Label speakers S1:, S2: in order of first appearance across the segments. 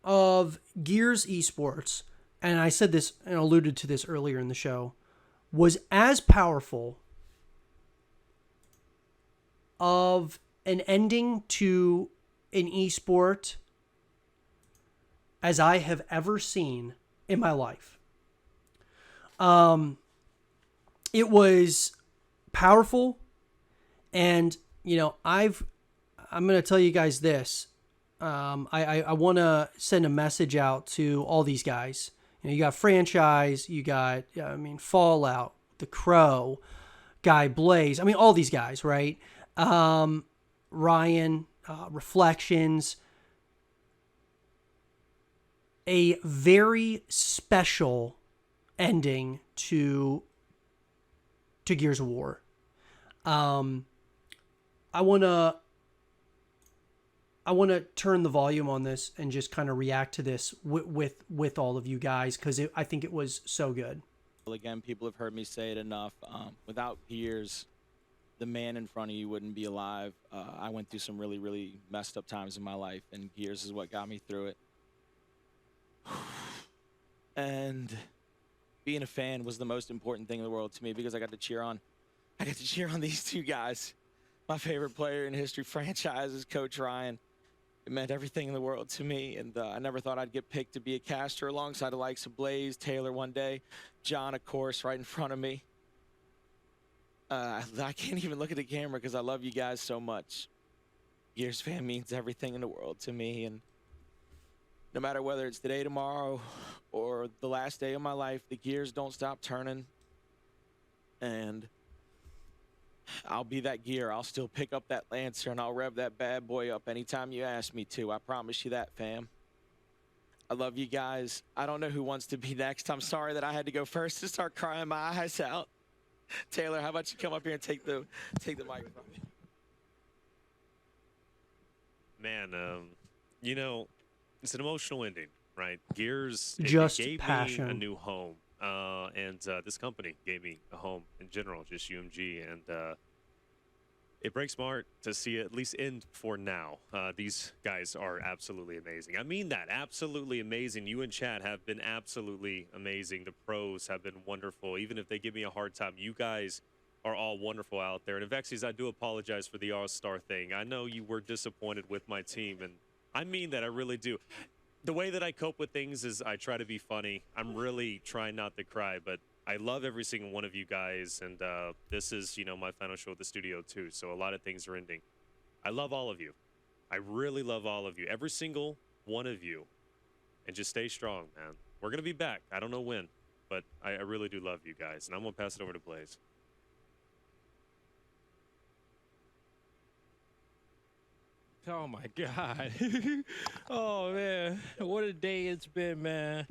S1: of Gears Esports, and I said this and alluded to this earlier in the show, was as powerful of an ending to an esport as I have ever seen in my life. It was powerful, and I'm going to tell you guys this. I want to send a message out to all these guys. You got Franchise, you got Fallout, The Crow, Guy Blaze. All these guys, right? Ryan, Reflections. A very special ending to Gears of War. I want to turn the volume on this and just kind of react to this with all of you guys, because I think it was so good.
S2: Again, people have heard me say it enough. Without Gears, the man in front of you wouldn't be alive. I went through some really, really messed up times in my life, and Gears is what got me through it. And being a fan was the most important thing in the world to me, because I got to cheer on these two guys. My favorite player in history, Franchise's Coach Ryan. It meant everything in the world to me, and I never thought I'd get picked to be a caster alongside the likes of Blaze, Taylor one day, John, of course, right in front of me. I can't even look at the camera because I love you guys so much. Gears fan means everything in the world to me, and no matter whether it's today, tomorrow, or the last day of my life, the gears don't stop turning. And I'll be that gear. I'll still pick up that Lancer, and I'll rev that bad boy up anytime you ask me to. I promise you that, fam. I love you guys. I don't know who wants to be next. I'm sorry that I had to go first to start crying my eyes out. Taylor, how about you come up here and take the microphone?
S3: Man, it's an emotional ending, right? Gears
S1: Just
S3: it gave
S1: passion.
S3: me a new home, and this company gave me a home in general, just UMG, and it breaks my heart to see it at least end for now. These guys are absolutely amazing. I mean that, absolutely amazing. You and Chad have been absolutely amazing. The pros have been wonderful. Even if they give me a hard time, you guys are all wonderful out there. And Vexies, I do apologize for the All-Star thing. I know you were disappointed with my team, and I mean that, I really do. The way that I cope with things is I try to be funny. I'm really trying not to cry, but I love every single one of you guys, and this is, my final show at the studio too, so a lot of things are ending. I love all of you. I really love all of you, every single one of you, and just stay strong, man. We're going to be back. I don't know when, but I really do love you guys, and I'm going to pass it over to Blaze.
S4: Oh my God. Oh man, what a day it's been, man.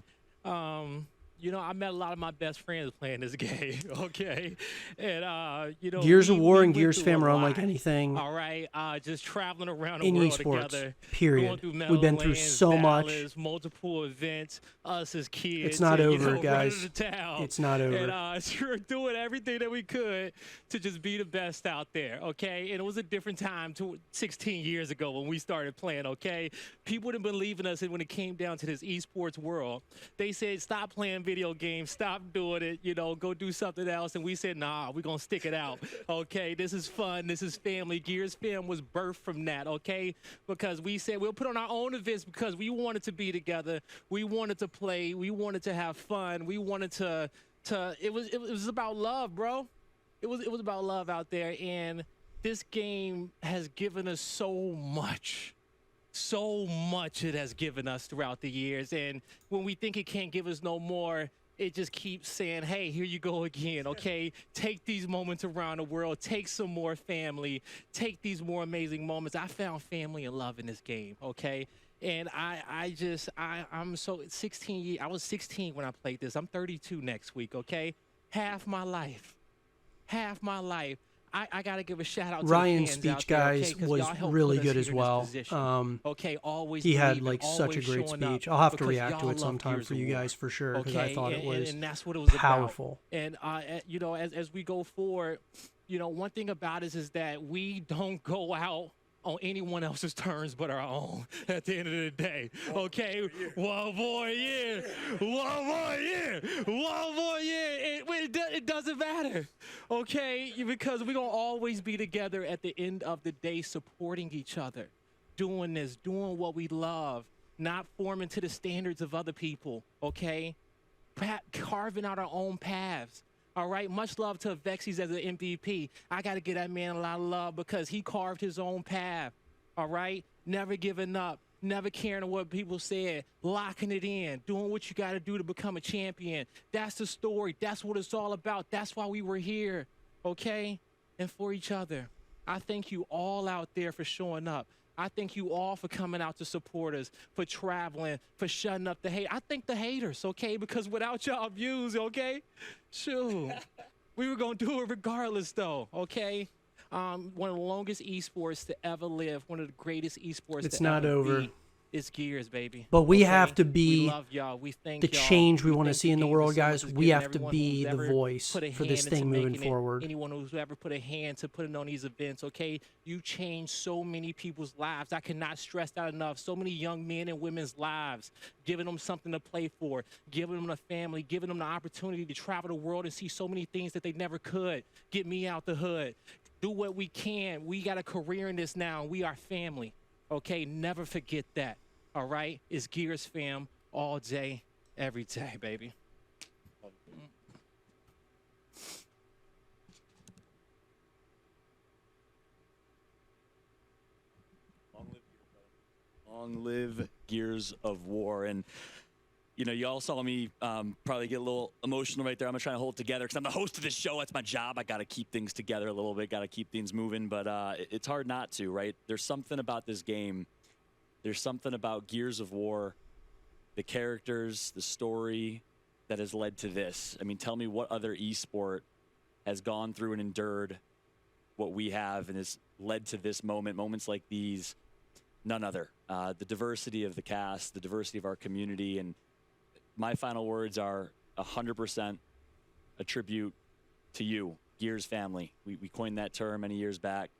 S4: I met a lot of my best friends playing this game, okay? And,
S1: Gears of War and
S4: went
S1: Gears
S4: through
S1: fam
S4: a
S1: are
S4: lot,
S1: unlike anything
S4: all right? Just traveling around the
S1: in
S4: world
S1: esports,
S4: together.
S1: period. We've been through so much.
S4: Multiple events, us as kids.
S1: It's not
S4: and,
S1: over, guys.
S4: running the town.
S1: It's not over.
S4: And we're doing everything that we could to just be the best out there, okay? And it was a different time 16 years ago when we started playing, okay? People didn't believe in us, and when it came down to this esports world, they said, stop playing video games, stop doing it, go do something else. And we said, nah, we're going to stick it out, okay? This is fun. This is family. Gears Fam was birthed from that, okay? Because we said we'll put on our own events because we wanted to be together. We wanted to play. We wanted to have fun. We wanted to it was about love, bro. It was about love out there. And this game has given us so much. So much it has given us throughout the years. And when we think it can't give us no more, it just keeps saying, hey, here you go again, okay? Take these moments around the world. Take some more family. Take these more amazing moments. I found family and love in this game, okay? And I'm so 16 years. I was 16 when I played this. I'm 32 next week, okay? Half my life. I got to give a shout out to
S1: Ryan's
S4: the fans
S1: speech,
S4: out there,
S1: guys,
S4: okay? 'Cause
S1: was
S4: y'all helped
S1: really
S4: put us
S1: good as
S4: here in this
S1: well.
S4: position. Okay, always
S1: He had
S4: believing,
S1: such a
S4: always
S1: great
S4: showing up
S1: speech. I'll have to
S4: because
S1: react to
S4: y'all
S1: it
S4: love
S1: sometime
S4: Gears
S1: for
S4: of
S1: you
S4: War.
S1: guys for sure, because
S4: Okay,
S1: I thought it was
S4: and that's what it was
S1: powerful.
S4: about. And as we go forward, one thing about us is that we don't go out on anyone else's terms but our own at the end of the day. Okay? One more year. One more year. One more year. It doesn't matter. Okay? Because we're going to always be together at the end of the day, supporting each other, doing this, doing what we love, not forming to the standards of other people. Okay? Carving out our own paths. All right, much love to Vexies as an MVP. I got to give that man a lot of love because he carved his own path. All right, never giving up, never caring what people said, locking it in, doing what you got to do to become a champion. That's the story. That's what it's all about. That's why we were here, okay? And for each other. I thank you all out there for showing up. I thank you all for coming out to support us, for traveling, for shutting up the hate. I thank the haters, okay? Because without y'all views, okay? Shoot. We were going to do it regardless, though, okay? One of the longest esports to ever live, one of the greatest esports
S1: It's
S4: to
S1: not
S4: ever
S1: over.
S4: be. It's Gears, baby.
S1: But we
S4: okay?
S1: have to be
S4: we love y'all. We thank
S1: the
S4: y'all.
S1: change we want to
S4: thank
S1: see in the
S4: game for
S1: world,
S4: so much
S1: guys.
S4: for
S1: We
S4: giving
S1: have to
S4: everyone
S1: be
S4: who's
S1: the
S4: ever
S1: voice
S4: put a
S1: for this
S4: hand into
S1: thing moving
S4: making it,
S1: forward.
S4: anyone who's ever put a hand to putting on these events, okay? You changed so many people's lives. I cannot stress that enough. So many young men and women's lives, giving them something to play for, giving them a family, giving them the opportunity to travel the world and see so many things that they never could. Get me out the hood. Do what we can. We got a career in this now. We are family, okay? Never forget that. All right, it's Gears fam all day, every day, baby.
S5: Long live Gears of War. And, you know, you all saw me probably get a little emotional right there. I'm going to try to hold it together because I'm the host of this show. That's my job. I got to keep things together a little bit, got to keep things moving. But it's hard not to, right? There's something about this game. There's something about Gears of War, the characters, the story that has led to this. I mean, tell me what other esport has gone through and endured what we have and has led to this moment, moments like these. None other. The diversity of the cast, the diversity of our community, and my final words are 100% a tribute to you, Gears family. We coined that term many years back.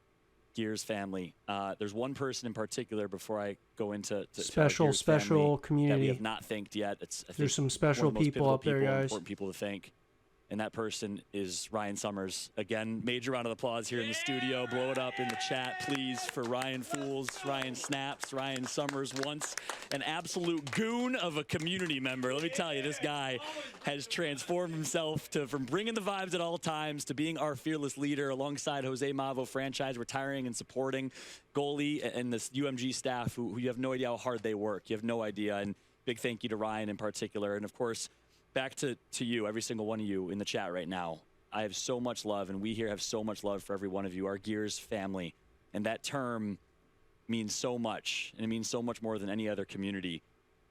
S5: Gears family. There's one person in particular before I go into
S1: special
S5: Gears family that we
S1: community.
S5: have not thanked yet. I think
S1: There's some special
S5: one of the most
S1: people
S5: pivotal
S1: up there,
S5: people,
S1: guys.
S5: Important people to thank. And that person is Ryan Summers. Again, major round of applause here in the studio. Blow it up in the chat, please, for Ryan Fools, Ryan Snaps, Ryan Summers, once an absolute goon of a community member. Let me tell you, this guy has transformed himself from bringing the vibes at all times to being our fearless leader alongside Jose Mavo franchise, retiring and supporting goalie and this UMG staff who you have no idea how hard they work. You have no idea. And big thank you to Ryan in particular. And, of course, back to you, every single one of you in the chat right now. I have so much love, and we here have so much love for every one of you, our Gears family. And that term means so much, and it means so much more than any other community.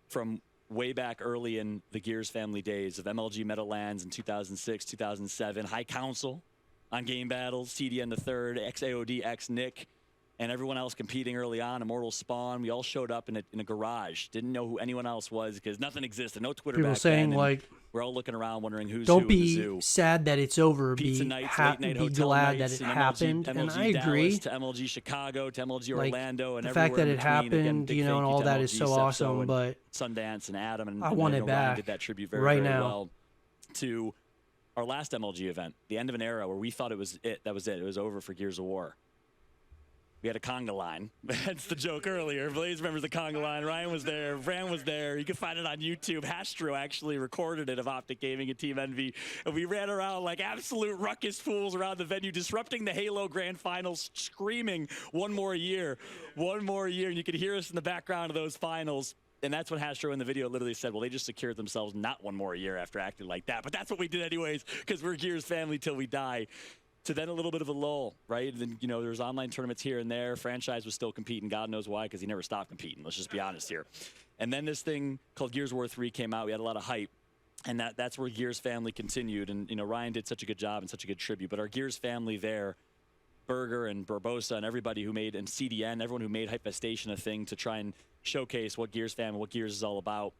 S5: From way back early in the Gears family days of MLG Meadowlands in 2006, 2007, High Council on Game Battles, TDN the Third, XAOD, X-Nick, and everyone else competing early on, Immortal Spawn. We all showed up in a garage. Didn't know who anyone else was because nothing existed. No Twitter
S1: People
S5: back
S1: saying,
S5: then.
S1: like,
S5: We're all looking around wondering who's
S1: don't
S5: who in the
S1: be
S5: zoo.
S1: sad that it's over.
S5: Pizza
S1: Be,
S5: nights, late night
S1: be
S5: hotel
S1: glad
S5: nights,
S1: that it
S5: and
S1: happened.
S5: MLG
S1: and I
S5: Dallas,
S1: agree.
S5: to MLG Chicago, to MLG
S1: Like,
S5: Orlando, and
S1: the fact that
S5: everywhere
S1: it
S5: in between. Again,
S1: happened,
S5: big
S1: you know,
S5: thank
S1: and
S5: you
S1: all
S5: to
S1: that
S5: MLG,
S1: is so
S5: Sepso,
S1: awesome.
S5: and
S1: But
S5: Sundance and Adam, and
S1: I want
S5: know
S1: it
S5: Ryan
S1: back
S5: did that tribute very,
S1: right
S5: very
S1: now.
S5: well to our last MLG event, the end of an era where we thought it was it. That was it. It was over for Gears of War. We had a conga line. That's the joke earlier. Blaze remembers the conga line. Ryan was there. Fran was there. You can find it on YouTube. Hastro actually recorded it of Optic Gaming and Team Envy. And we ran around like absolute ruckus fools around the venue, disrupting the Halo Grand Finals, screaming, one more year, one more year. And you could hear us in the background of those finals. And that's when Hastro in the video literally said, well, they just secured themselves not one more year after acting like that. But that's what we did anyways, because we're Gears family till we die. To then a little bit of a lull, right? And then, you know, there was online tournaments here and there. Franchise was still competing. God knows why, because he never stopped competing. Let's just be honest here. And then this thing called Gears of War 3 came out. We had a lot of hype. And that's where Gears family continued. And, you know, Ryan did such a good job and such a good tribute. But our Gears family there, Berger and Barbosa and everybody who made, and CDN, everyone who made Hypestation a thing to try and showcase what Gears family, what Gears is all about.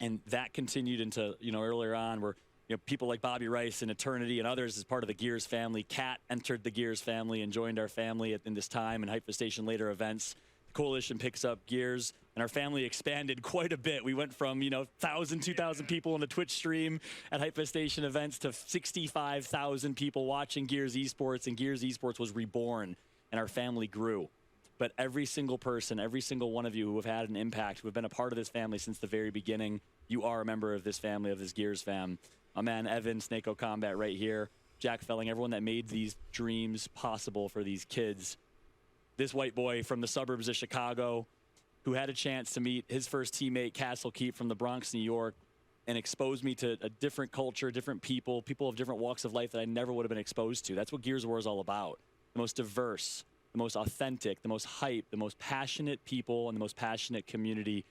S5: And that continued into, you know, earlier on where people like Bobby Rice and Eternity and others as part of the Gears family. Kat entered the Gears family and joined our family in this time, and Hyper Station later events. The Coalition picks up Gears, and our family expanded quite a bit. We went from 1,000, 2,000 people on the Twitch stream at Hyper Station events to 65,000 people watching Gears Esports, and Gears Esports was reborn, and our family grew. But every single person, every single one of you who have had an impact, who have been a part of this family since the very beginning, you are a member of this family, of this Gears fam. My man Evan, Snako Combat right here, Jack Felling, everyone that made these dreams possible for these kids. This white boy from the suburbs of Chicago who had a chance to meet his first teammate, Castle Keep, from the Bronx, New York, and exposed me to a different culture, different people of different walks of life that I never would have been exposed to. That's what Gears of War is all about. The most diverse, the most authentic, the most hype, the most passionate people, and the most passionate community.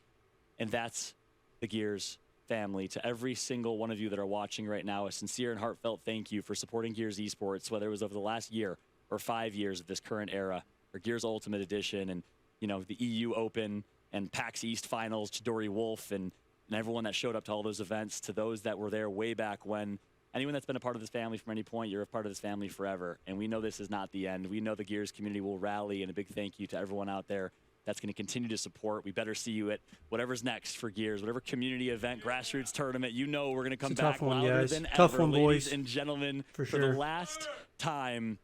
S5: And that's the Gears family. To every single one of you that are watching right now, a sincere and heartfelt thank you for supporting Gears Esports, whether it was over the last year or 5 years of this current era, or Gears Ultimate Edition, and the EU Open and PAX East Finals, Chidori Wolf, and everyone that showed up to all those events, to those that were there way back when. Anyone that's been a part of this family from any point, you're a part of this family forever. And we know this is not the end. We know the Gears community will rally, and a big thank you to everyone out there that's going to continue to support. We better see you at whatever's next for Gears, whatever community event, grassroots tournament. We're going to come
S1: It's a
S5: back
S1: tough one,
S5: louder
S1: guys.
S5: than
S1: Tough
S5: ever,
S1: one,
S5: ladies
S1: boys.
S5: and gentlemen.
S1: For
S5: For
S1: sure.
S5: the last time.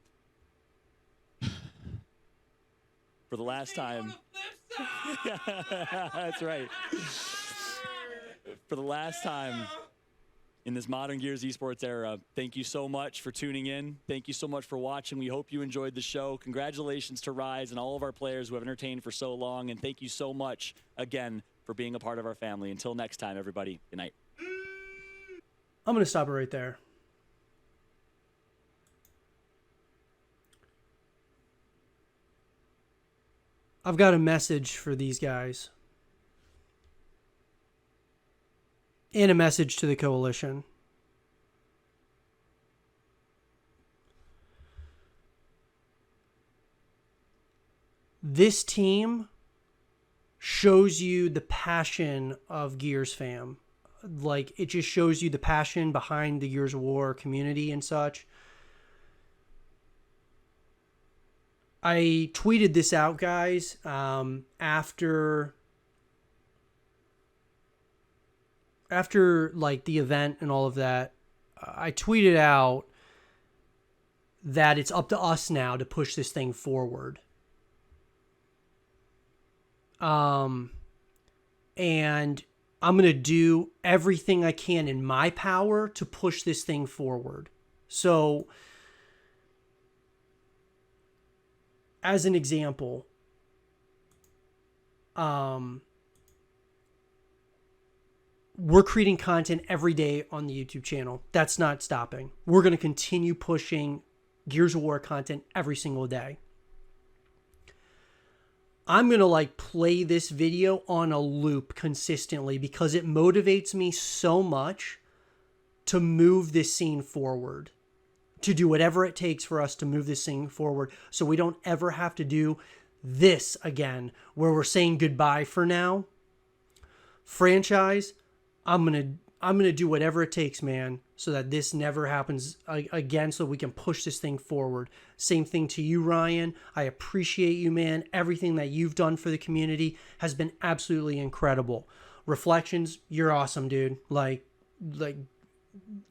S5: For the last time. Yeah, that's right. For the last time in this modern Gears Esports era, thank you so much for tuning in. Thank you so much for watching. We hope you enjoyed the show. Congratulations to Rise and all of our players who have entertained for so long. And thank you so much, again, for being a part of our family. Until next time, everybody, good night.
S1: I'm going to stop it right there. I've got a message for these guys. And a message to the Coalition. This team shows you the passion of Gears fam. Like, it just shows you the passion behind the Gears of War community and such. I tweeted this out, guys, after like the event and all of that. I tweeted out that it's up to us now to push this thing forward. And I'm going to do everything I can in my power to push this thing forward. So, as an example, we're creating content every day on the YouTube channel. That's not stopping. We're going to continue pushing Gears of War content every single day. I'm going to play this video on a loop consistently because it motivates me so much to move this scene forward, to do whatever it takes for us to move this thing forward so we don't ever have to do this again where we're saying goodbye for now. Franchise, I'm going to do whatever it takes, man, so that this never happens again, so we can push this thing forward. Same thing to you, Ryan. I appreciate you, man. Everything that you've done for the community has been absolutely incredible. Reflections, you're awesome, dude.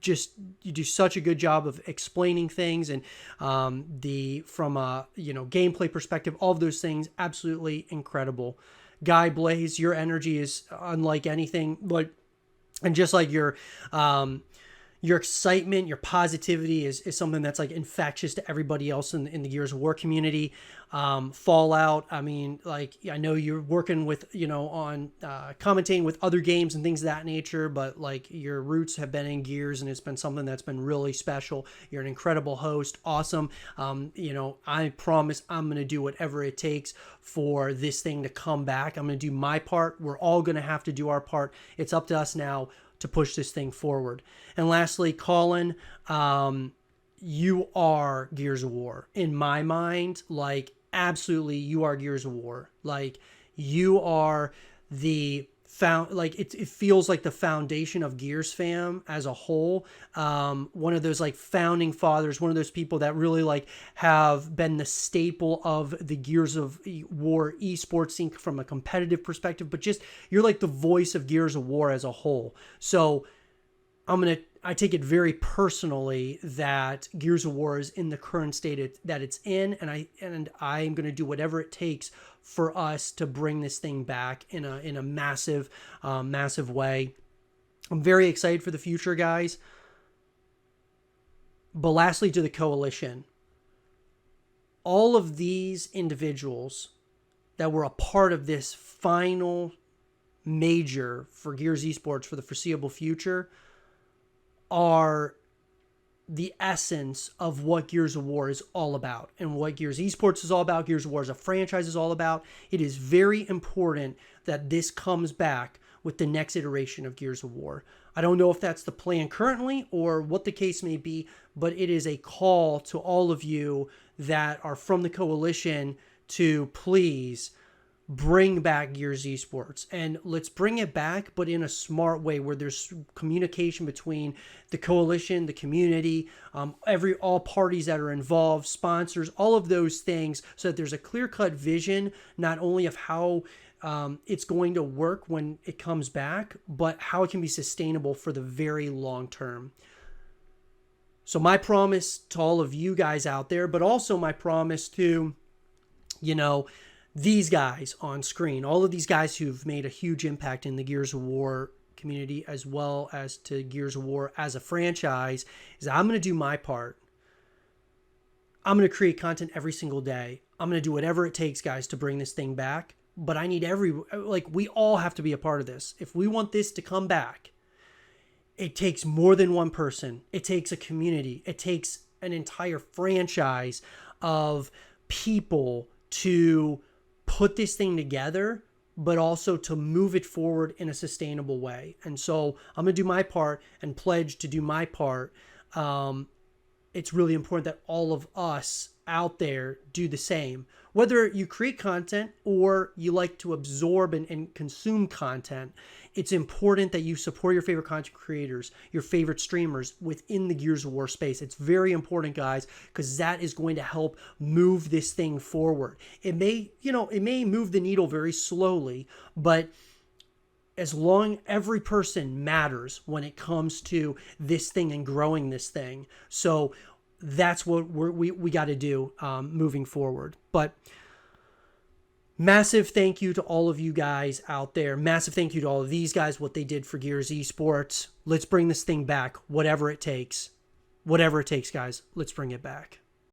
S1: Just you do such a good job of explaining things, and from a gameplay perspective, all of those things absolutely incredible. Guy Blaze, your energy is unlike anything. And just like your excitement, your positivity is something that's infectious to everybody else in the Gears of War community. Fallout, I mean, I know you're working with, on commentating with other games and things of that nature, but your roots have been in Gears, and it's been something that's been really special. You're an incredible host. Awesome. I promise I'm going to do whatever it takes for this thing to come back. I'm going to do my part. We're all going to have to do our part. It's up to us now to push this thing forward. And lastly, Colin, you are Gears of War. In my mind, absolutely, you are Gears of War. You are the it feels like the foundation of Gears fam as a whole. One of those like founding fathers, one of those people that really like have been the staple of the Gears of War esports scene from a competitive perspective, but just you're like the voice of Gears of War as a whole. So I take it very personally that Gears of War is in the current state that it's in, and I'm going to do whatever it takes for us to bring this thing back in a massive way. I'm very excited for the future, guys. But lastly, to the Coalition, all of these individuals that were a part of this final major for Gears Esports for the foreseeable future are the essence of what Gears of War is all about and what Gears Esports is all about. Gears of War as a franchise is all about. It is very important that this comes back with the next iteration of Gears of War. I don't know if that's the plan currently or what the case may be, but it is a call to all of you that are from the Coalition to please bring back Gears Esports, and let's bring it back, but in a smart way where there's communication between the Coalition, the community, all parties that are involved, sponsors, all of those things, so that there's a clear-cut vision, not only of how it's going to work when it comes back, but how it can be sustainable for the very long term. So my promise to all of you guys out there, but also my promise to, these guys on screen, all of these guys who've made a huge impact in the Gears of War community, as well as to Gears of War as a franchise, is I'm going to do my part. I'm going to create content every single day. I'm going to do whatever it takes, guys, to bring this thing back. But I need we all have to be a part of this. If we want this to come back, it takes more than one person. It takes a community. It takes an entire franchise of people to put this thing together, but also to move it forward in a sustainable way. And so I'm going to do my part and pledge to do my part. It's really important that all of us out there do the same. Whether you create content or you like to absorb and consume content, it's important that you support your favorite content creators, your favorite streamers within the Gears of War space. It's very important, guys, because that is going to help move this thing forward. It may move the needle very slowly, but as long every person matters when it comes to this thing and growing this thing. So that's what we got to do moving forward. But massive thank you to all of you guys out there. Massive thank you to all of these guys, what they did for Gears Esports. Let's bring this thing back, whatever it takes. Whatever it takes, guys. Let's bring it back.